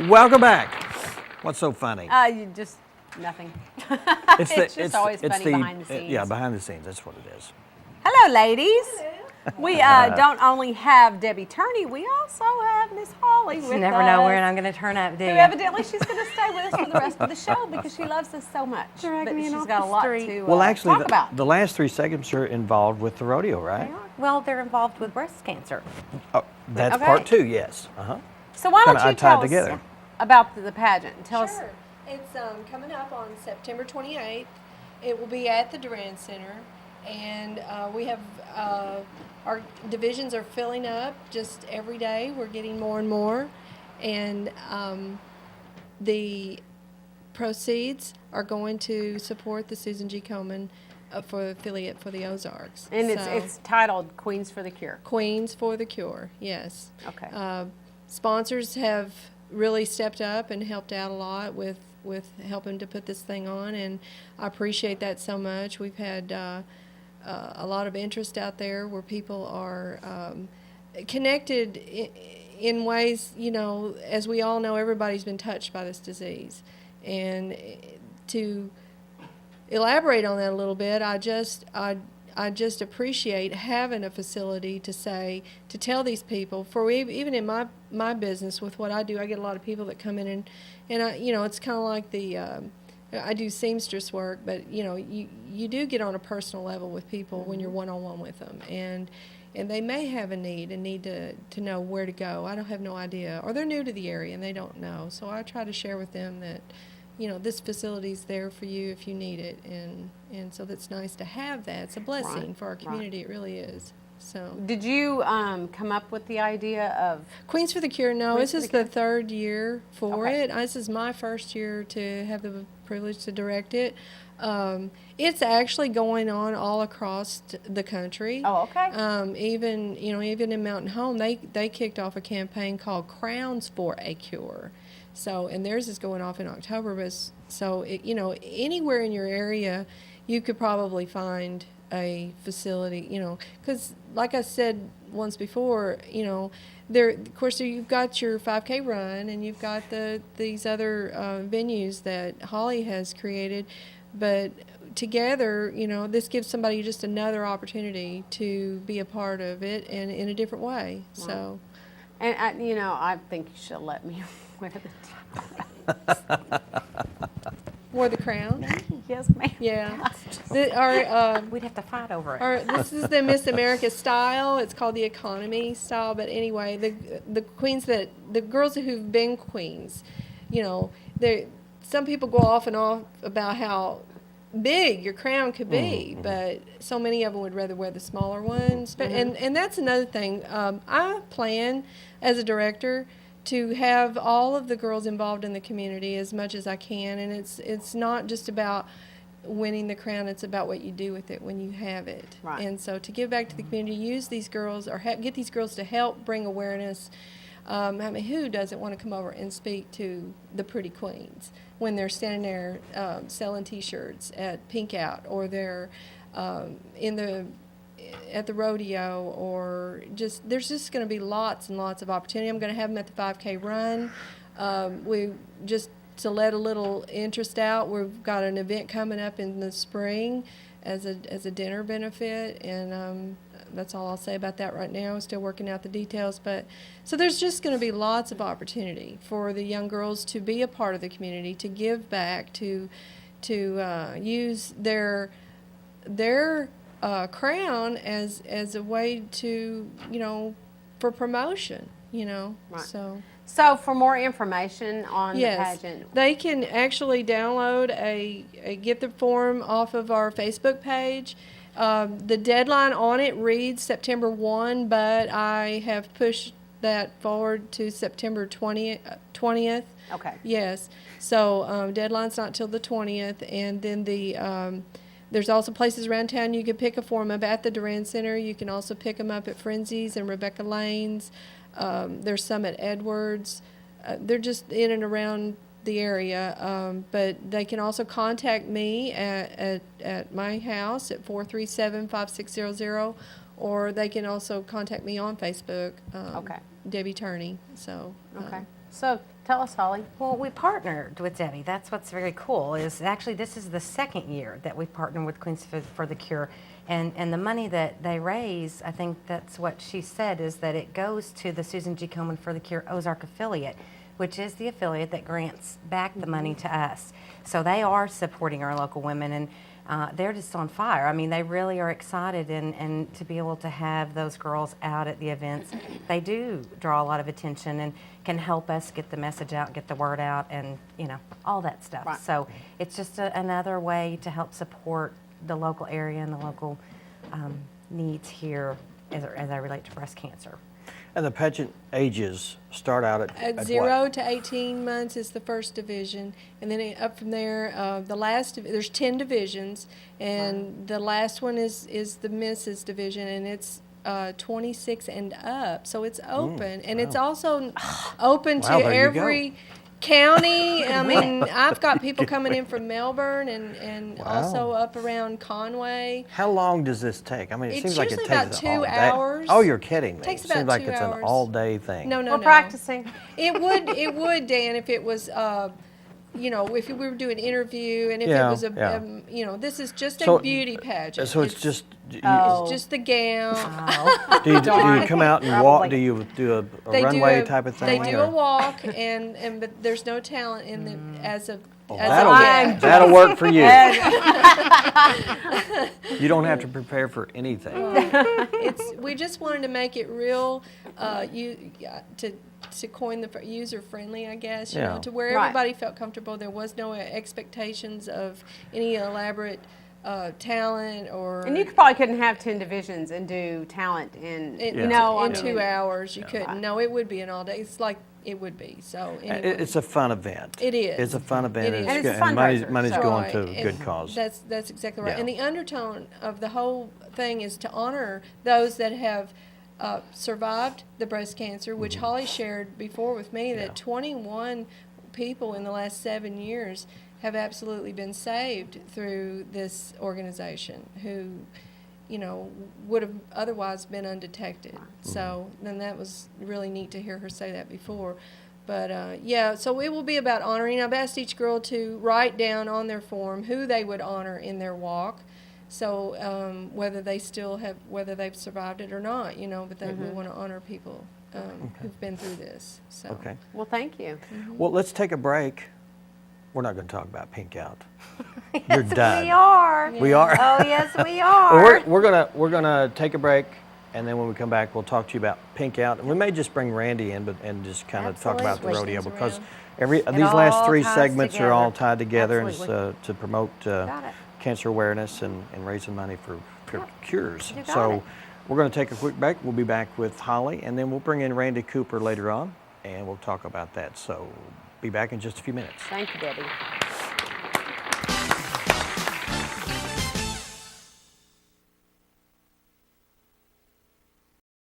Welcome back. What's so funny? You just nothing. It's just always funny behind the scenes. Yeah, behind the scenes. That's what it is. Hello, ladies. Hello. We don't only have Debbie Turney, we also have Miss Hollie with us. You never know where I'm going to turn up, do you? Who evidently she's going to stay with us for the rest of the show because she loves us so much. But she's got a lot to well, actually, talk about. The last 3 segments are involved with the rodeo, right? Well, they're involved with breast cancer. Oh, that's Okay. part 2, yes. So why don't you tell us together. about the pageant? Tell us. Sure. It's coming up on September 28th. It will be at the Duran Center. And we have our divisions are filling up just every day. We're getting more and more. And the proceeds are going to support the Susan G. Komen for affiliate for the Ozarks. And it's titled Queens for the Cure. Queens for the Cure, yes. Okay. Sponsors have really stepped up and helped out a lot with helping to put this thing on, and I appreciate that so much. We've had a lot of interest out there where people are connected in ways, you know, as we all know, everybody's been touched by this disease. And to elaborate on that a little bit, I just appreciate having a facility to tell these people, for even in my business with what I do, I get a lot of people that come in and I, you know, it's kind of like I do seamstress work, but you know, you do get on a personal level with people when you're one-on-one with them, and they may have a need to know where to go. I don't have no idea, or they're new to the area and they don't know. So I try to share with them that, you know, this facility's there for you if you need it, and so that's nice to have that. It's a blessing for our community. It really is. So, did you come up with the idea of Queens for the Cure? No, Queens this is the third year for it. This is my first year to have the privilege to direct it. It's actually going on all across the country. Oh, okay. Even in Mountain Home, they kicked off a campaign called Crowns for a Cure. So, and theirs is going off in October. But so, anywhere in your area, you could probably find a facility, you know, because like I said once before, you know, of course you've got your 5K run and you've got these other venues that Hollie has created, but together, you know, this gives somebody just another opportunity to be a part of it and in a different way. Wow. So, and I think you should let me wear the Wore the crown? Yes, ma'am. Yeah. We'd have to fight over it. This is the Miss America style. It's called the economy style. But anyway, the queens the girls who've been queens, you know, some people go off and off about how big your crown could be, but so many of them would rather wear the smaller ones. But and that's another thing. I plan as a director to have all of the girls involved in the community as much as I can, and it's not just about winning the crown, it's about what you do with it when you have it. Right. And so to give back to the community, use these girls or get these girls to help bring awareness. I mean, who doesn't want to come over and speak to the pretty queens when they're standing there selling T-shirts at Pink Out, or they're at the rodeo, or there's just going to be lots and lots of opportunity. I'm going to have them at the 5K run. We just to let a little interest out. We've got an event coming up in the spring as a dinner benefit, and that's all I'll say about that right now. Still working out the details, but so there's just going to be lots of opportunity for the young girls to be a part of the community, to give back, to use their crown as a way to, you know, for promotion, you know. Right. So for more information on the pageant, they can actually download get the form off of our Facebook page. The deadline on it reads September 1, but I have pushed that forward to September 20th. Okay. Yes. So deadline's not till the 20th, and then there's also places around town you can pick a form up at the Duran Center. You can also pick them up at Frenzy's and Rebecca Lane's. There's some at Edwards. They're just in and around the area, but they can also contact me at my house at 437-5600, or they can also contact me on Facebook. Okay. Debbie Turney. So. Okay. So tell us, Holly. Well, we partnered with Debbie. That's what's very cool. Is actually this is the second year that we partnered with Queens for the Cure, and the money that they raise, I think that's what she said, is that it goes to the Susan G. Komen for the Cure Ozark affiliate, which is the affiliate that grants back the money to us. So they are supporting our local women, and they're just on fire. I mean, they really are excited, and to be able to have those girls out at the events, they do draw a lot of attention and can help us get the message out, get the word out, and all that stuff. Right. So it's just another way to help support the local area and the local needs here as I relate to breast cancer. And the pageant ages start out at what? 0 to 18 months is the first division, and then up from there, there's 10 divisions, and the last one is the Mrs. division, and it's 26 and up, so it's open, and it's also open to Wow, there you every county. I mean, I've got people coming in from Melbourne and Wow. also up around Conway. How long does this take? I mean, it It's seems like it usually takes about an all 2 day. hours. Oh, you're kidding me. Takes It seems about like 2 it's hours. an all-day thing. No, We're practicing. It would, Dan, if it was, if we were doing an interview, and if Yeah, it was yeah. this is just a So- beauty pageant. So it's just, Oh. it's just the gown. do you come out and walk? Probably. Do you do a They runway do type of thing? They do or- a walk, but there's no talent in the as of as That'll, of yet. that'll work for you. You don't have to prepare for anything. We just wanted to make it real, to coin the user friendly, I guess, Yeah. to where Right. everybody felt comfortable. There was no expectations of any elaborate talent or. And you probably couldn't have 10 divisions and do talent in, in, you in know, I mean, 2 hours. You couldn't. Right. No, it would be an all day. It's like it would be. So anyway. It's a fun event. It is. It's a fun event. It is. And it's a good, fundraiser, money's so- going to a Right, good and cause. That's exactly right. Yeah. And the undertone of the whole thing is to honor those that have survived the breast cancer, which Hollie shared before with me, that Mm-hmm. Yeah. 21 people in the last 7 years have absolutely been saved through this organization who, would have otherwise been undetected. Mm-hmm. So then that was really neat to hear her say that before. But so it will be about honoring. I've asked each girl to write down on their form who they would honor in their walk. So whether they've survived it or not, but that we want to honor people who've been through this. So. Okay. Well, thank you. Well, let's take a break. We're not going to talk about Pink Out. You're done. We are. We are. Oh, yes, we Well, are. we're gonna take a break, and then when we come back, we'll talk to you about Pink Out, and we may just bring Randy in, and just kind of talk about the Absolutely. rodeo, Switch because things these last all 3 ties segments are all together. tied together, and it's Absolutely. to promote Got it. cancer awareness and raising money for cures. You got So it. we're going to take a quick break. We'll be back with Hollie, and then we'll bring in Randy Cooper later on, and we'll talk about that. So be back in just a few minutes. Thank you, Debbie.